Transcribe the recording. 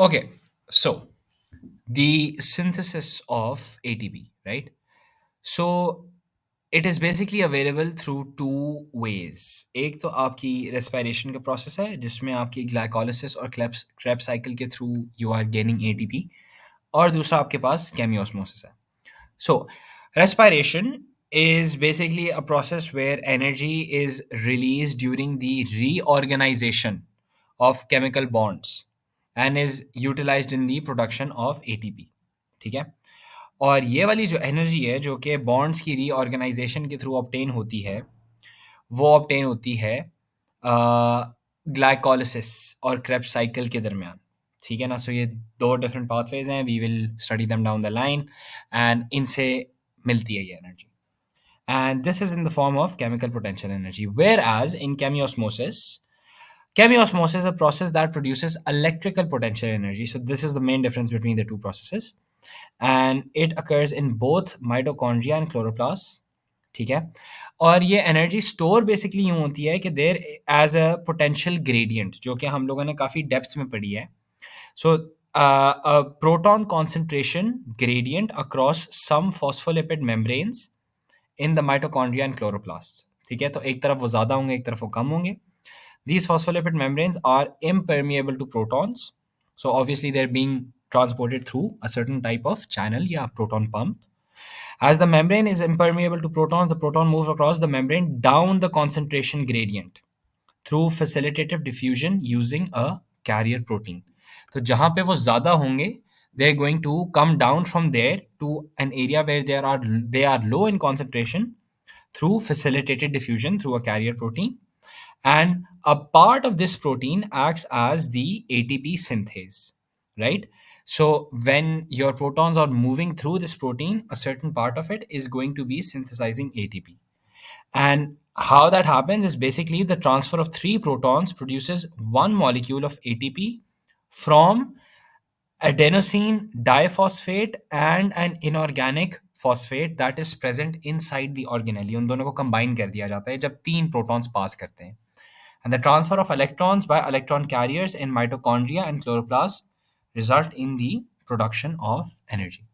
Okay, so the synthesis of ATP, right? So it is basically available through two ways. एक तो आपकी respiration का process है जिसमें आपकी glycolysis और Krebs cycle के through you are gaining ATP, और दूसरा आपके पास chemiosmosis है. So respiration is basically a process where energy is released during the reorganization of chemical bonds and is utilized in the production of ATP. ठीक है? और ये वाली जो एनर्जी है जो कि बॉन्ड्स की रीऑर्गेनाइजेशन के थ्रू ऑब्टेन होती है, वो ऑब्टेन होती है ग्लाइकोलिसिस और क्रेब्स साइकिल के दरमियान। ठीक है ना? सो ये दो डिफरेंट पाथवेज हैं, we will study them down the line, and इनसे मिलती है ये energy, and this is in the form of chemical potential energy. Whereas in chemiosmosis is a process that produces electrical potential energy. So this is the main difference between the two processes, and it occurs in both mitochondria and chloroplasts. ठीक है? और ये energy store basically यूँ होती है कि there as a potential gradient, जो कि हम लोगों ने काफ़ी डेप्थ में पढ़ी है. सो a proton concentration gradient across some phospholipid membranes in the mitochondria and chloroplast. ठीक है? तो एक तरफ वो ज़्यादा होंगे, एक तरफ वो कम होंगे. These phospholipid membranes are impermeable to protons. So obviously they're being transported through a certain type of channel, yeah, proton pump. As the membrane is impermeable to protons, the proton moves across the membrane down the concentration gradient through facilitative diffusion using a carrier protein. तो जहाँ पे वो ज़्यादा होंगे, they're going to come down from there to an area where they are low in concentration through facilitated diffusion through a carrier protein. And a part of this protein acts as the ATP synthase, right? So when your protons are moving through this protein, a certain part of it is going to be synthesizing ATP. And how that happens is basically the transfer of three protons produces one molecule of ATP from adenosine diphosphate and an inorganic phosphate that is present inside the organelle. उन दोनों को combine कर दिया जाता है जब तीन protons pass करते हैं. And the transfer of electrons by electron carriers in mitochondria and chloroplasts result in the production of energy.